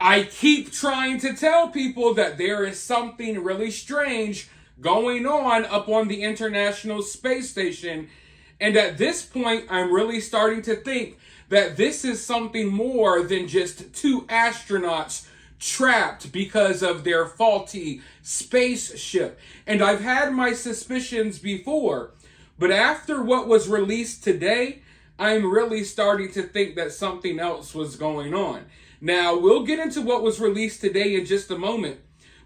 I keep trying to tell people that there is something really strange going on up on the International Space Station. And at this point, I'm really starting to think that this is something more than just two astronauts trapped because of their faulty spaceship. And I've had my suspicions before, but after what was released today, I'm really starting to think that something else was going on. Now, we'll get into what was released today in just a moment,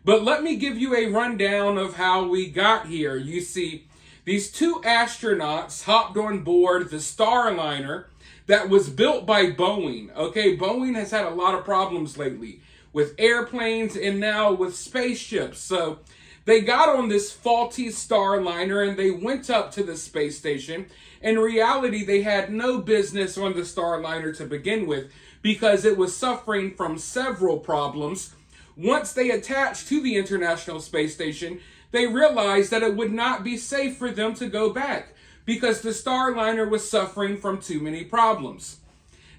but let me give you a rundown of how we got here. You see, these two astronauts hopped on board the Starliner that was built by Boeing. Okay, Boeing has had a lot of problems lately with airplanes and now with spaceships. So they got on this faulty Starliner and they went up to the space station. In reality, they had no business on the Starliner to begin with because it was suffering from several problems. Once they attached to the International Space Station, they realized that it would not be safe for them to go back because the Starliner was suffering from too many problems.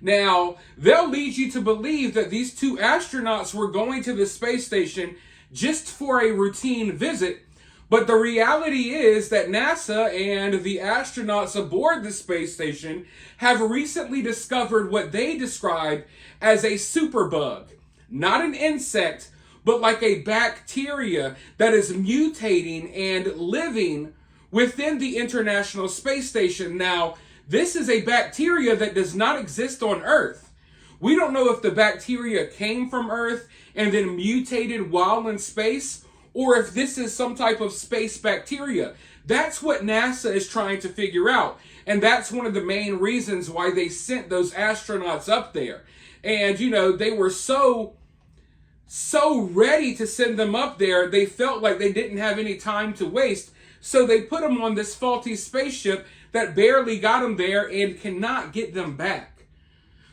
Now, they'll lead you to believe that these two astronauts were going to the space station just for a routine visit, but the reality is that NASA and the astronauts aboard the space station have recently discovered what they describe as a superbug. Not an insect, but like a bacteria that is mutating and living within the International Space Station. Now, this is a bacteria that does not exist on Earth. We don't know if the bacteria came from Earth and then mutated while in space, or if this is some type of space bacteria. That's what NASA is trying to figure out. And that's one of the main reasons why they sent those astronauts up there. And, you know, they were so ready to send them up there, they felt like they didn't have any time to waste. So they put them on this faulty spaceship that barely got them there and cannot get them back.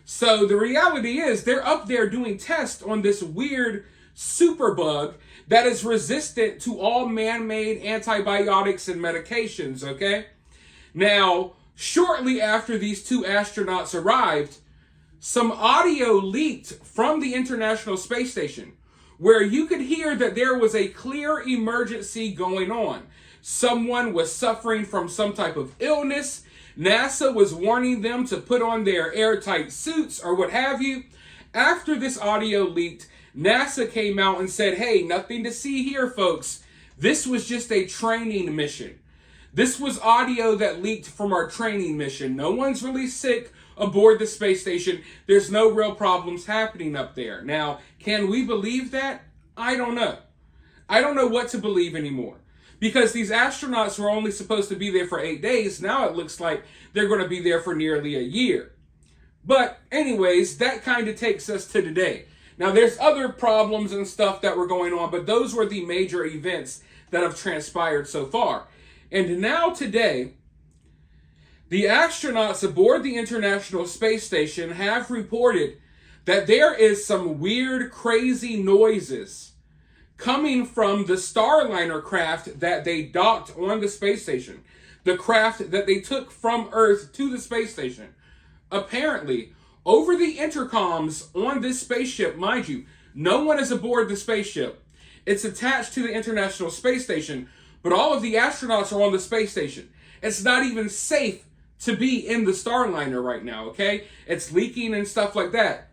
So the reality is they're up there doing tests on this weird superbug that is resistant to all man-made antibiotics and medications, okay? Now, shortly after these two astronauts arrived, some audio leaked from the International Space Station where you could hear that there was a clear emergency going on. Someone was suffering from some type of illness. NASA was warning them to put on their airtight suits or what have you. After this audio leaked, NASA came out and said, hey, nothing to see here, folks. This was just a training mission. This was audio that leaked from our training mission. No one's really sick aboard the space station. There's no real problems happening up there. Now, can we believe that? I don't know. I don't know what to believe anymore. Because these astronauts were only supposed to be there for 8 days. Now it looks like they're going to be there for nearly a year. But anyways, that kind of takes us to today. Now there's other problems and stuff that were going on, but those were the major events that have transpired so far. And now today, the astronauts aboard the International Space Station have reported that there is some weird, crazy noises coming from the Starliner craft that they docked on the space station. The craft that they took from Earth to the space station. Apparently, over the intercoms on this spaceship, mind you, no one is aboard the spaceship. It's attached to the International Space Station, but all of the astronauts are on the space station. It's not even safe to be in the Starliner right now, okay? It's leaking and stuff like that.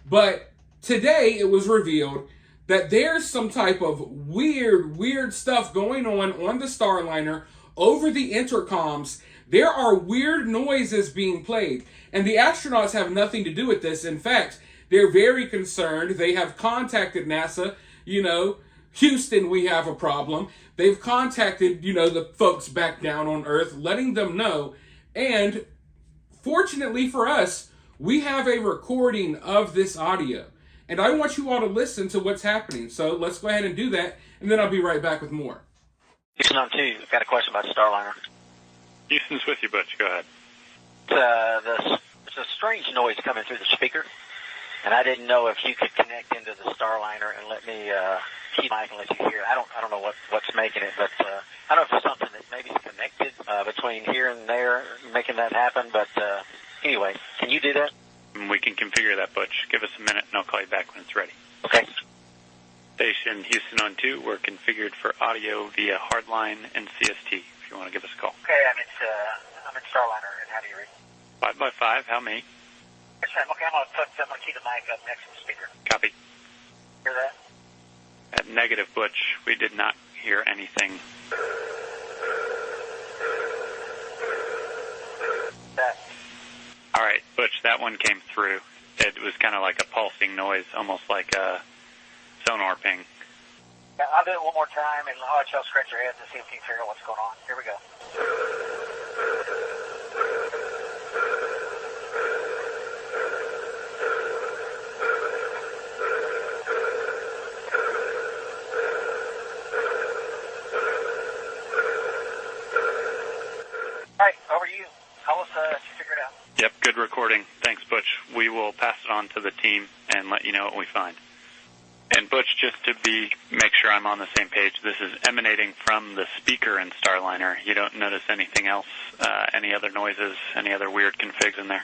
But today it was revealed that there's some type of weird stuff going on the Starliner over the intercoms. There are weird noises being played, and the astronauts have nothing to do with this. In fact, they're very concerned. They have contacted NASA, Houston, we have a problem. They've contacted, the folks back down on Earth, letting them know. And fortunately for us, we have a recording of this audio. And I want you all to listen to what's happening. So let's go ahead and do that, and then I'll be right back with more. Houston, I'm too. I've got a question about the Starliner. Houston's with you, Butch. Go ahead. There's a strange noise coming through the speaker, and I didn't know if you could connect into the Starliner and let me keep mic and let you hear it. I don't know what's making it, but I don't know if it's something that maybe is connected between here and there, making that happen. But anyway, can you do that? We can configure that, Butch. Give us a minute, and I'll call you back when it's ready. Okay. Station Houston on 2, we're configured for audio via hardline and CST, if you want to give us a call. Okay, I'm in Starliner, and how do you read? 5x5, how many? Okay, I'm gonna keep the mic up next to the speaker. Copy. Hear that? At negative, Butch, we did not hear anything. That. All right, Butch, that one came through. It was kind of like a pulsing noise, almost like a sonar ping. Yeah, I'll do it one more time, and I'll let y'all scratch your heads and see if you can figure out what's going on. Here we go. All right, over to you. Tell us if you figure it out. Yep, good recording. Thanks, Butch. We will pass it on to the team and let you know what we find. And Butch, just to make sure I'm on the same page, this is emanating from the speaker in Starliner. You don't notice anything else, any other noises, any other weird configs in there?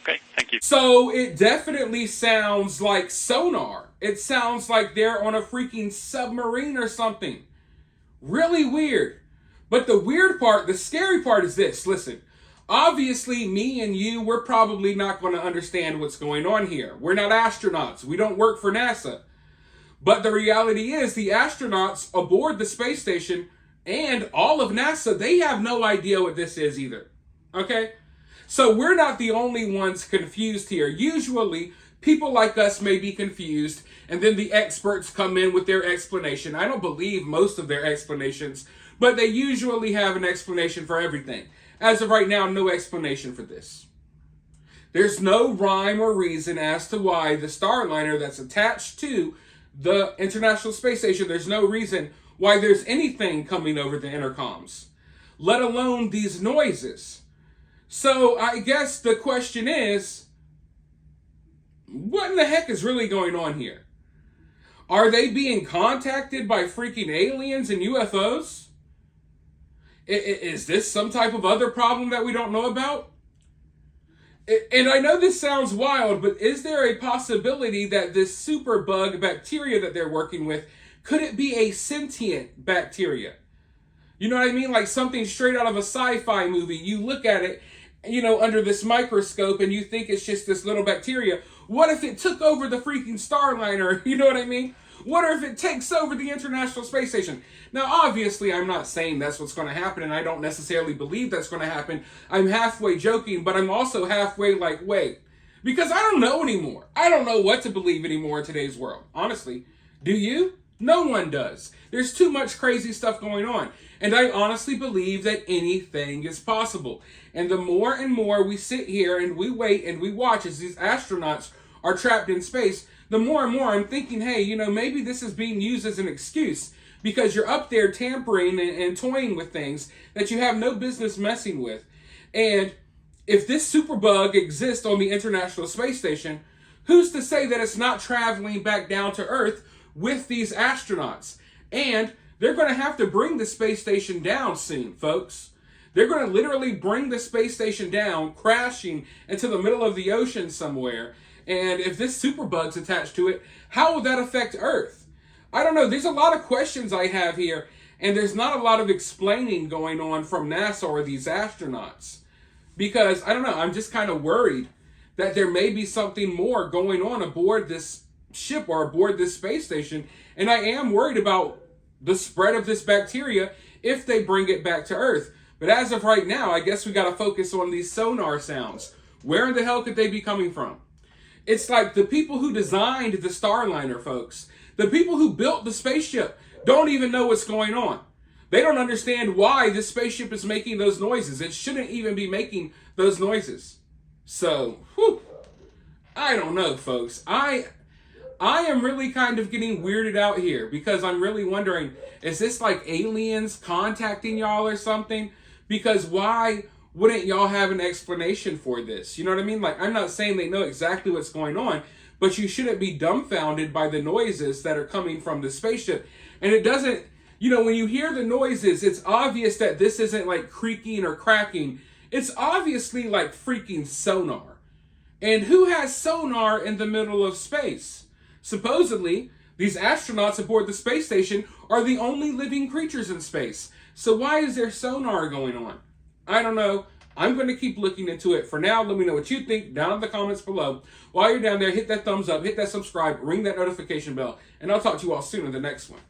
Okay, thank you. So it definitely sounds like sonar. It sounds like they're on a freaking submarine or something. Really weird. But the weird part, the scary part is this. Listen, obviously me and you, we're probably not going to understand what's going on here. We're not astronauts. We don't work for NASA. But the reality is the astronauts aboard the space station and all of NASA, they have no idea what this is either. Okay? So we're not the only ones confused here. Usually, people like us may be confused, and then the experts come in with their explanation. I don't believe most of their explanations, but they usually have an explanation for everything. As of right now, no explanation for this. There's no rhyme or reason as to why the Starliner that's attached to the International Space Station, there's no reason why there's anything coming over the intercoms, let alone these noises. So I guess the question is, what in the heck is really going on here? Are they being contacted by freaking aliens and UFOs? Is this some type of other problem that we don't know about? And I know this sounds wild, but is there a possibility that this superbug bacteria that they're working with, could it be a sentient bacteria? You know what I mean? Like something straight out of a sci-fi movie. You look at it, under this microscope and you think it's just this little bacteria. What if it took over the freaking Starliner? You know what I mean? What if it takes over the International Space Station? Now, obviously, I'm not saying that's what's going to happen, and I don't necessarily believe that's going to happen. I'm halfway joking, but I'm also halfway like, wait. Because I don't know anymore. I don't know what to believe anymore in today's world. Honestly. Do you? No one does. There's too much crazy stuff going on. And I honestly believe that anything is possible. And the more and more we sit here and we wait and we watch as these astronauts are trapped in space, the more and more I'm thinking, hey, maybe this is being used as an excuse because you're up there tampering and toying with things that you have no business messing with. And if this superbug exists on the International Space Station, who's to say that it's not traveling back down to Earth with these astronauts? And they're going to have to bring the space station down soon, folks. They're going to literally bring the space station down, crashing into the middle of the ocean somewhere. And if this superbug's attached to it, how will that affect Earth? I don't know. There's a lot of questions I have here, and there's not a lot of explaining going on from NASA or these astronauts. Because, I don't know, I'm just kind of worried that there may be something more going on aboard this ship or aboard this space station. And I am worried about the spread of this bacteria if they bring it back to Earth. But as of right now, I guess we got to focus on these sonar sounds. Where in the hell could they be coming from? It's like the people who designed the Starliner, folks, the people who built the spaceship don't even know what's going on. They don't understand why this spaceship is making those noises. It shouldn't even be making those noises. So, I don't know, folks. I am really kind of getting weirded out here because I'm really wondering, is this like aliens contacting y'all or something? Because why wouldn't y'all have an explanation for this? You know what I mean? Like, I'm not saying they know exactly what's going on, but you shouldn't be dumbfounded by the noises that are coming from the spaceship. And it doesn't, when you hear the noises, it's obvious that this isn't like creaking or cracking. It's obviously like freaking sonar. And who has sonar in the middle of space? Supposedly, these astronauts aboard the space station are the only living creatures in space. So why is there sonar going on? I don't know. I'm going to keep looking into it. For now, let me know what you think down in the comments below. While you're down there, hit that thumbs up, hit that subscribe, ring that notification bell, and I'll talk to you all soon in the next one.